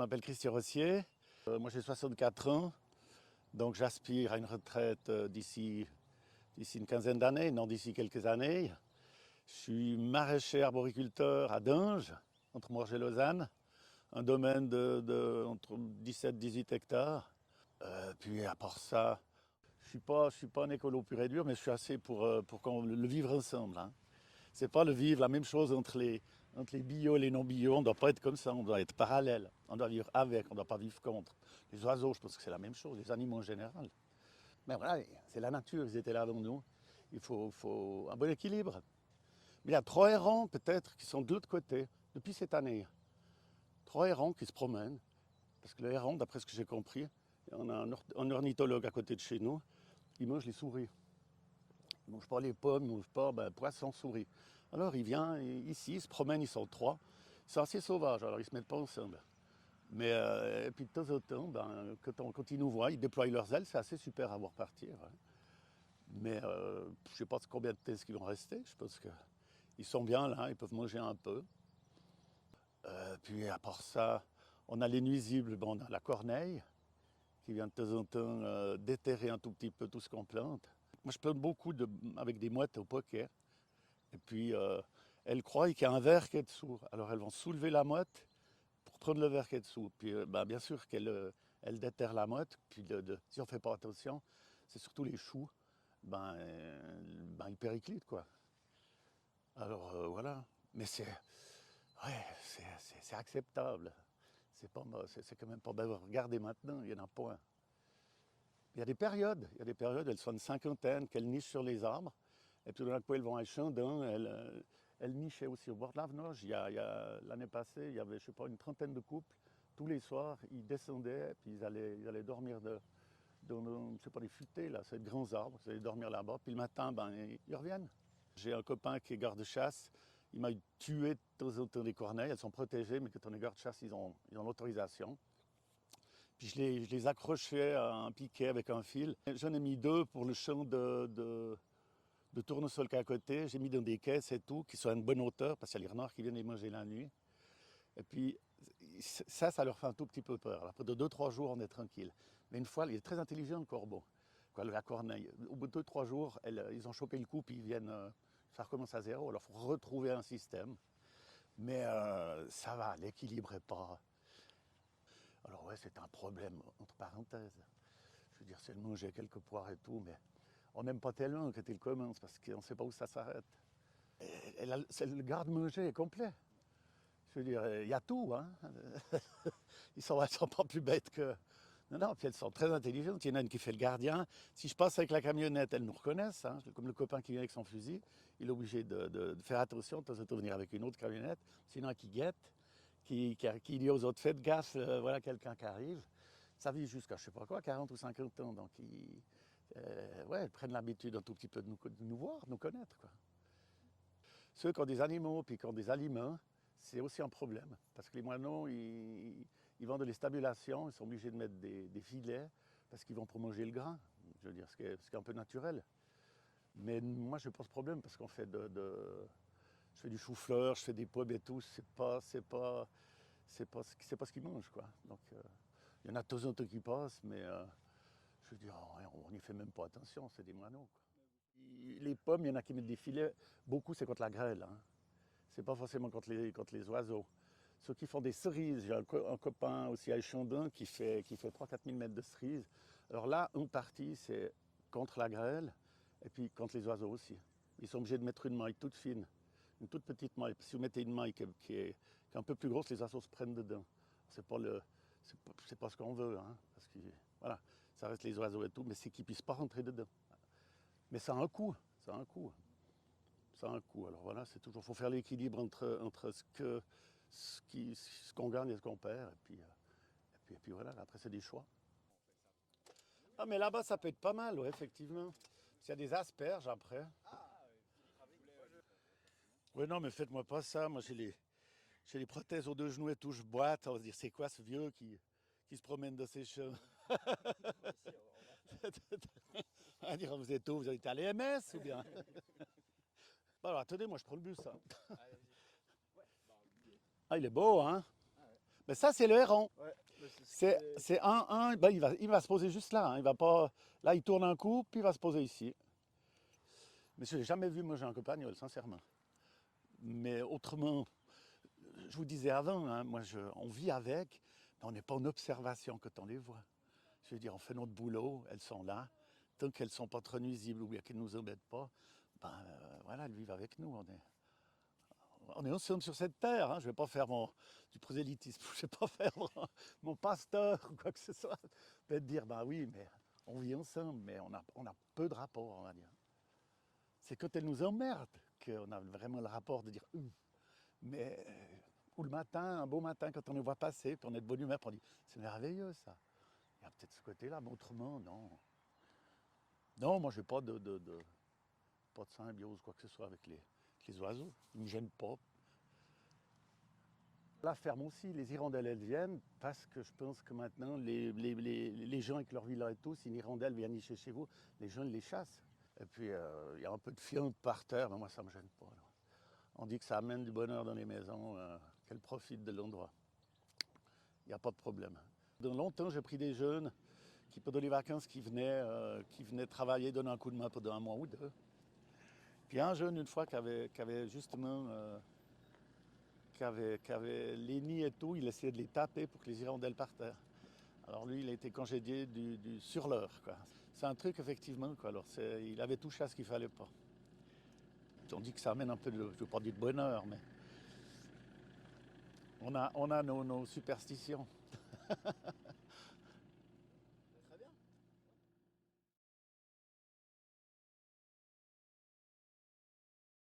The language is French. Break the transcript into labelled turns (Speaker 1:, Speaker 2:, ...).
Speaker 1: m'appelle Christian Rossier, moi j'ai 64 ans, donc j'aspire à une retraite d'ici une quinzaine d'années, non d'ici quelques années. Je suis maraîcher arboriculteur à Dinges, entre Morges et Lausanne, un domaine entre 17 et 18 hectares. Puis à part ça, je suis pas un écolo pur et dur, mais je suis assez pour qu'on le vivre ensemble. Hein. C'est pas le vivre la même chose entre les bio et les non bio. On ne doit pas être comme ça, on doit être parallèle. On doit vivre avec, on ne doit pas vivre contre. Les oiseaux, je pense que c'est la même chose, les animaux en général. Mais voilà, c'est la nature, ils étaient là avant nous. Il faut un bon équilibre. Mais il y a 3 hérons peut-être qui sont de l'autre côté, depuis cette année. 3 hérons qui se promènent. Parce que le héron, d'après ce que j'ai compris, on a un ornithologue à côté de chez nous, il mange les souris. Il ne mange pas les pommes, il ne mange pas poisson, souris. Alors il vient ici, il se promène, ils sont 3. Ils sont assez sauvages, alors ils ne se mettent pas ensemble. Mais et puis de temps en temps, quand ils nous voient, ils déploient leurs ailes, c'est assez super à voir partir. Hein. Mais je ne sais pas combien de temps ils vont rester. Je pense qu'ils sont bien là, ils peuvent manger un peu. Puis à part ça, on a les nuisibles, on a la corneille qui vient de temps en temps déterrer un tout petit peu tout ce qu'on plante. Moi je plante beaucoup avec des mouettes au poker. Et puis elles croient qu'il y a un verre qui est dessous. Alors elles vont soulever la mouette pour prendre le verre qui est dessous. Puis bien sûr qu'elles déterrent la mouette. Puis si on ne fait pas attention, c'est surtout les choux. Ils périclitent quoi. Alors voilà. Mais c'est acceptable. C'est quand même pas bien. Regardez maintenant, il y en a point. Il y a des périodes, elles sont une cinquantaine, qu'elles nichent sur les arbres. Et puis d'un coup, elles vont à Chandon, elles nichaient aussi au bord de l'Avenoge. L'année passée, il y avait, je sais pas, une trentaine de couples. Tous les soirs, ils descendaient, puis ils allaient dormir dans, je sais pas, des futaies, là, c'est de grands arbres. Ils allaient dormir là-bas, puis le matin, ils reviennent. J'ai un copain qui est garde-chasse. Il m'a tué de temps en temps des corneilles. Elles sont protégées, mais quand on est garde-chasse, ils ont l'autorisation. Puis je les accrochais à un piquet avec un fil. J'en ai mis 2 pour le champ de tournesol qui est à côté. J'ai mis dans des caisses et tout, qui sont à une bonne hauteur, parce qu'il y a les renards qui viennent les manger la nuit. Et puis ça leur fait un tout petit peu peur. Après de 2-3 jours, on est tranquille. Mais une fois, il est très intelligent le corbeau, la corneille. Au bout de 2-3 jours, ils ont chopé le coup, puis ils viennent, ça recommence à zéro. Alors il faut retrouver un système. Mais ça va, l'équilibre n'est pas... Alors ouais, c'est un problème, entre parenthèses. Je veux dire, c'est le manger quelques poires et tout, mais on n'aime pas tellement quand il commence parce qu'on ne sait pas où ça s'arrête. C'est le garde-manger est complet. Je veux dire, il y a tout. Hein. Elles sont pas plus bêtes que... Non, non, puis elles sont très intelligentes. Il y en a une qui fait le gardien. Si je passe avec la camionnette, elles nous reconnaissent. Hein. Comme le copain qui vient avec son fusil, il est obligé de faire attention, de temps en temps venir avec une autre camionnette. Sinon, qui guette, qui dit aux autres, faites gaffe, voilà quelqu'un qui arrive. Ça vit jusqu'à, je sais pas quoi, 40 ou 50 ans. Donc, elles prennent l'habitude un tout petit peu de nous voir, de nous connaître. Quoi. Ceux qui ont des animaux puis qui ont des aliments, c'est aussi un problème. Parce que les moineaux, ils vendent les stabulations, ils sont obligés de mettre des filets parce qu'ils vont prolonger le grain. Je veux dire, ce qui est un peu naturel. Mais moi, je n'ai pas ce problème parce qu'on fait je fais du chou-fleur, je fais des pommes et tout. C'est pas ce qu'ils mangent, quoi. Donc, il y en a de temps en temps qui passent, mais je veux dire, on n'y fait même pas attention, c'est des moineaux, quoi. Les pommes, il y en a qui mettent des filets. Beaucoup, c'est contre la grêle. Hein. C'est pas forcément contre les oiseaux. Ceux qui font des cerises, j'ai un copain aussi à Échandon qui fait 3-4 000 mètres de cerises. Alors là, une partie, c'est contre la grêle et puis contre les oiseaux aussi. Ils sont obligés de mettre une maille toute fine, une toute petite maille. Si vous mettez une maille qui est un peu plus grosse, les oiseaux se prennent dedans. C'est pas ce qu'on veut, hein, parce que voilà, ça reste les oiseaux et tout, mais c'est qu'ils puissent pas rentrer dedans. Mais ça a un coût, ça a un coût. Ça a un coût. Alors voilà, c'est toujours, faut faire l'équilibre entre ce qu'on gagne et ce qu'on perd. Et puis voilà, après c'est des choix. Ah mais là-bas ça peut être pas mal, ouais, effectivement. S'il y a des asperges après. Oui non mais faites-moi pas ça, moi j'ai les prothèses aux 2 genoux et tout, je boite, on va se dire c'est quoi ce vieux qui se promène dans ces champs. On va dire vous êtes où? Vous êtes à l'EMS ou bien? Bon, alors attendez, moi je prends le bus. Hein. Ah il est beau hein? Mais ça, c'est le héron.
Speaker 2: Ouais, mais c'est ce qui
Speaker 1: C'est
Speaker 2: est.
Speaker 1: c'est un, ben, il va se poser juste là. Hein. Il va pas, là, il tourne un coup, puis il va se poser ici. Mais je l'ai jamais vu manger un campagnol, sincèrement. Mais autrement, je vous disais avant, hein, on vit avec, mais on n'est pas en observation quand on les voit. Je veux dire, on fait notre boulot, elles sont là. Tant qu'elles ne sont pas trop nuisibles ou bien qu'elles ne nous embêtent pas, ben voilà, elles vivent avec nous. On est ensemble sur cette terre. Hein. Je ne vais pas faire du prosélytisme, je ne vais pas faire mon pasteur ou quoi que ce soit. Peut-être dire, ben oui, mais on vit ensemble, mais on a peu de rapport, on va dire. C'est quand elles nous emmerdent qu'on a vraiment le rapport de dire, mais ou le matin, un beau matin, quand on les voit passer, puis on est de bonne humeur, puis on dit, c'est merveilleux ça. Il y a peut-être ce côté-là, mais autrement, non. Non, moi, je n'ai pas de symbiose, quoi que ce soit avec les oiseaux. Ils ne me gênent pas. La ferme aussi, les hirondelles, elles viennent parce que je pense que maintenant, les gens avec leur villa et tout, si une hirondelle vient nicher chez vous, les gens les chassent. Et puis, il y a un peu de fientes par terre, mais moi, ça ne me gêne pas. Là. On dit que ça amène du bonheur dans les maisons, qu'elles profitent de l'endroit. Il n'y a pas de problème. Dans longtemps, j'ai pris des jeunes qui, pendant les vacances, qui venaient travailler, donner un coup de main pendant un mois ou deux. Puis un jeune, une fois, qui avait justement qui avait les nids et tout, il essayait de les taper pour que les hirondelles partent terre. Alors lui, il a été congédié sur l'heure. C'est un truc, effectivement. Quoi. Alors il avait touché à ce qu'il ne fallait pas. On dit que ça amène un peu de, je ne veux pas dire de bonheur, mais on a nos superstitions.